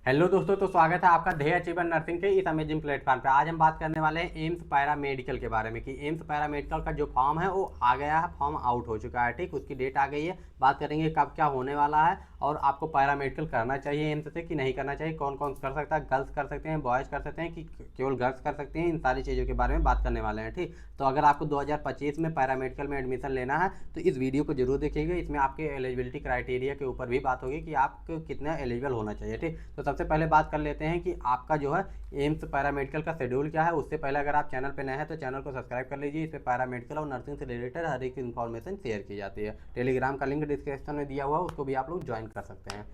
Hello दोस्तों, तो स्वागत है आपका ध्येय अचीवर नर्सिंग के इस अमेजिंग प्लेटफॉर्म पे। आज हम बात करने वाले हैं एम्स पैरा मेडिकल के बारे में कि एम्स पैरा मेडिकल का जो फॉर्म है वो आ गया है, फॉर्म आउट हो चुका है। ठीक, उसकी डेट आ गई है। बात करेंगे कब क्या होने वाला है और आपको पैरा मेडिकल करना चाहिए एम्स से कि नहीं करना चाहिए, कौन कौन कर सकता है, गर्ल्स कर सकते हैं, बॉयज़ कर सकते हैं कि केवल गर्ल्स कर सकते हैं, इन सारी चीज़ों के बारे में बात करने वाले हैं। ठीक, तो अगर आपको 2025 में पैरा मेडिकल में एडमिशन लेना है तो इस वीडियो को जरूर देखिएगा। इसमें आपके एलिजिबिलिटी क्राइटेरिया के ऊपर भी बात होगी कि आप कितना एलिजिबल होना चाहिए। ठीक, तो सबसे पहले बात कर लेते हैं कि आपका जो है एम्स पैरामेडिकल का शेड्यूल क्या है। उससे पहले अगर आप चैनल पर नए हैं तो चैनल को सब्सक्राइब कर लीजिए। इस पर पैरामेडिकल और नर्सिंग से रिलेटेड हर एक इन्फॉर्मेशन शेयर की जाती है। टेलीग्राम का लिंक डिस्क्रिप्शन में दिया हुआ है, उसको भी आप लोग ज्वाइन कर सकते हैं।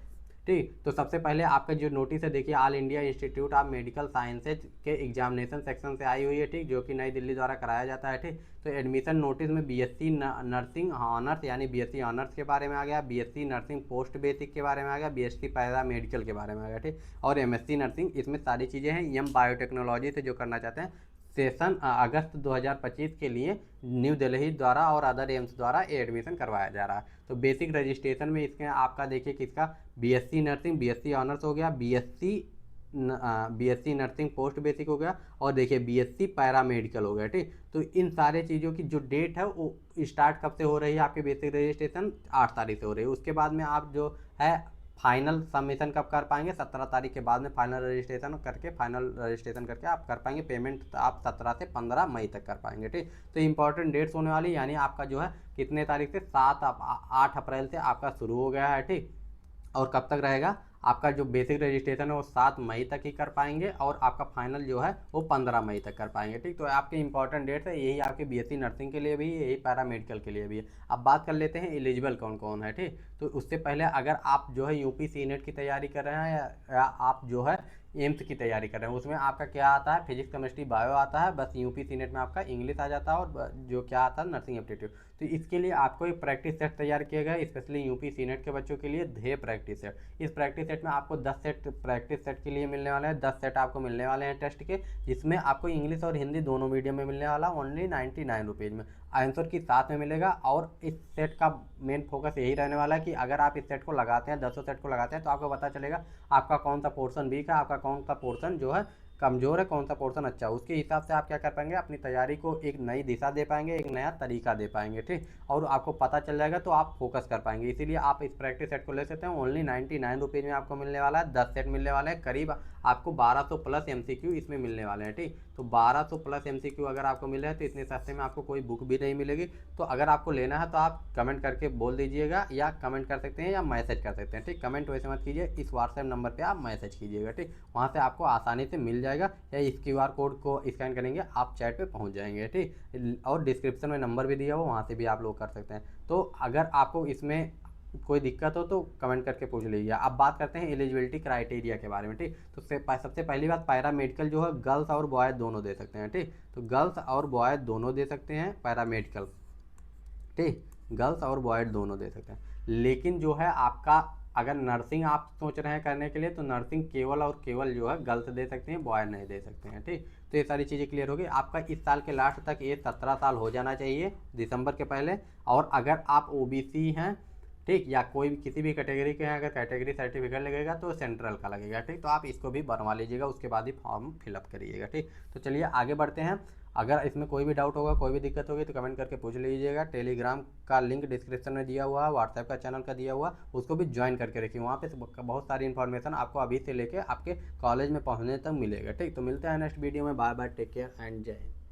ठीक, तो सबसे पहले आपका जो नोटिस है देखिए, all India institute of medical sciences के एग्जामिनेशन सेक्शन से आई हुई है। ठीक, जो कि नई दिल्ली द्वारा कराया जाता है। ठीक, तो एडमिशन नोटिस में बीएससी नर्सिंग ऑनर्स यानी बीएससी ऑनर्स के बारे में आ गया, बीएससी नर्सिंग पोस्ट बेसिक के बारे में आ गया, बीएससी पैरा मेडिकल के बारे में आ गया। ठीक, और एमएससी नर्सिंग, इसमें सारी चीज़ें हैं। एम बायोटेक्नोलॉजी से जो करना चाहते हैं सेशन अगस्त 2025 के लिए न्यू दिल्ली द्वारा और अदर एम्स द्वारा एडमिशन करवाया जा रहा है। तो बेसिक रजिस्ट्रेशन में इसके आपका देखिए किसका बीएससी नर्सिंग, बीएससी ऑनर्स हो गया, बीएससी नर्सिंग पोस्ट बेसिक हो गया, और देखिए बीएससी पैरामेडिकल हो गया। ठीक, तो इन सारे चीज़ों की जो डेट है वो स्टार्ट कब से हो रही है, आपके बेसिक रजिस्ट्रेशन 8 तारीख से हो रही है। उसके बाद में आप जो है फाइनल सबमिशन कब कर पाएंगे, 17 तारीख के बाद में फाइनल रजिस्ट्रेशन करके आप कर पाएंगे। पेमेंट आप 17 से 15 मई तक कर पाएंगे। ठीक, तो इंपॉर्टेंट डेट्स होने वाली, यानी आपका जो है कितने तारीख से 8 अप्रैल से आपका शुरू हो गया है। ठीक, और कब तक रहेगा आपका जो बेसिक रजिस्ट्रेशन है वो 7 मई तक ही कर पाएंगे और आपका फाइनल जो है वो 15 मई तक कर पाएंगे। ठीक, तो आपके इंपॉर्टेंट डेट्स है, यही आपके बीएससी नर्सिंग के लिए भी है, यही पैरामेडिकल के लिए भी है। अब बात कर लेते हैं एलिजिबल कौन कौन है। ठीक, तो उससे पहले अगर आप जो है यूपी सीनेट की तैयारी कर रहे हैं या आप जो है एम्स की तैयारी कर रहे हैं, उसमें आपका क्या आता है, फिजिक्स केमिस्ट्री बायो आता है, बस यूपी सीनेट में आपका इंग्लिश आ जाता है और जो क्या आता है नर्सिंग एप्टीट्यूड। तो इसके लिए आपको एक प्रैक्टिस सेट तैयार किया गया है स्पेशली यूपी सीनेट के बच्चों के लिए, ध्येय प्रैक्टिस सेट। इस प्रैक्टिस सेट में आपको 10 सेट प्रैक्टिस सेट के लिए मिलने वाले हैं, 10 सेट आपको मिलने वाले हैं टेस्ट के, जिसमें आपको इंग्लिश और हिंदी दोनों मीडियम में मिलने वाला, ओनली 99 रुपीज़ में। आंसर की साथ में मिलेगा। और इस सेट का मेन फोकस यही रहने वाला है कि अगर आप इस सेट को लगाते हैं, 10 सेट को लगाते हैं, तो आपको पता चलेगा आपका कौन सा पोर्शन वीक है, आपका कौन सा पोर्शन जो है कमज़ोर है, कौन सा पोर्शन अच्छा है। उसके हिसाब से आप क्या कर पाएंगे, अपनी तैयारी को एक नई दिशा दे पाएंगे, एक नया तरीका दे पाएंगे। ठीक, और आपको पता चल जाएगा तो आप फोकस कर पाएंगे। इसीलिए आप इस प्रैक्टिस सेट को ले सकते हैं, ओनली 99 रुपीज़ में आपको मिलने वाला है। 10 सेट मिलने वाले हैं, करीब आपको 1200 प्लस एमसीक्यू इसमें मिलने वाले हैं। ठीक, तो 1200 प्लस एमसीक्यू अगर आपको मिले हैं तो इतने सस्ते में आपको कोई बुक भी नहीं मिलेगी। तो अगर आपको लेना है तो आप कमेंट करके बोल दीजिएगा, या कमेंट कर सकते हैं या मैसेज कर सकते हैं। ठीक, कमेंट वैसे मत कीजिए, इस व्हाट्सएप नंबर पे आप मैसेज कीजिएगा। ठीक, वहाँ से आपको आसानी से मिल जाएगा, या इस क्यूआर कोड को स्कैन करेंगे आप चैट पे पहुँच जाएंगे। ठीक, और डिस्क्रिप्शन में नंबर भी दिया हुआ, वहाँ से भी आप लोग कर सकते हैं। तो अगर आपको इसमें कोई दिक्कत हो तो कमेंट करके पूछ लीजिए। अब बात करते हैं एलिजिबिलिटी क्राइटेरिया के बारे में। ठीक, तो सबसे पहली बात, पैरा मेडिकल जो है गर्ल्स और बॉयज़ दोनों दे सकते हैं। ठीक, तो गर्ल्स और बॉयज़ दोनों दे सकते हैं पैरा मेडिकल। ठीक, गर्ल्स और बॉयज़ दोनों दे सकते हैं, लेकिन जो है आपका अगर नर्सिंग आप सोच रहे हैं करने के लिए तो नर्सिंग केवल और केवल जो है गर्ल्स दे सकते हैं, बॉय नहीं दे सकते हैं। ठीक, तो ये सारी चीज़ें क्लियर होगी। आपका इस साल के लास्ट तक ये 17 साल हो जाना चाहिए दिसंबर के पहले। और अगर आप ओबीसी हैं, ठीक, या कोई भी किसी भी कैटेगरी के हैं, अगर कैटेगरी सर्टिफिकेट लगेगा तो सेंट्रल का लगेगा। ठीक, तो आप इसको भी बनवा लीजिएगा, उसके बाद ही फॉर्म फिलअप करिएगा। ठीक, तो चलिए आगे बढ़ते हैं। अगर इसमें कोई भी डाउट होगा, कोई भी दिक्कत होगी तो कमेंट करके पूछ लीजिएगा। टेलीग्राम का लिंक डिस्क्रिप्शन में दिया हुआ है, व्हाट्सएप का चैनल का दिया हुआ, उसको भी ज्वाइन करके रखिए। वहाँ पे बहुत सारी इन्फॉर्मेशन आपको अभी से लेके आपके कॉलेज में पहुँचने तक मिलेगा। ठीक, तो मिलते हैं नेक्स्ट वीडियो में। Bye bye, take care and Jai Hind.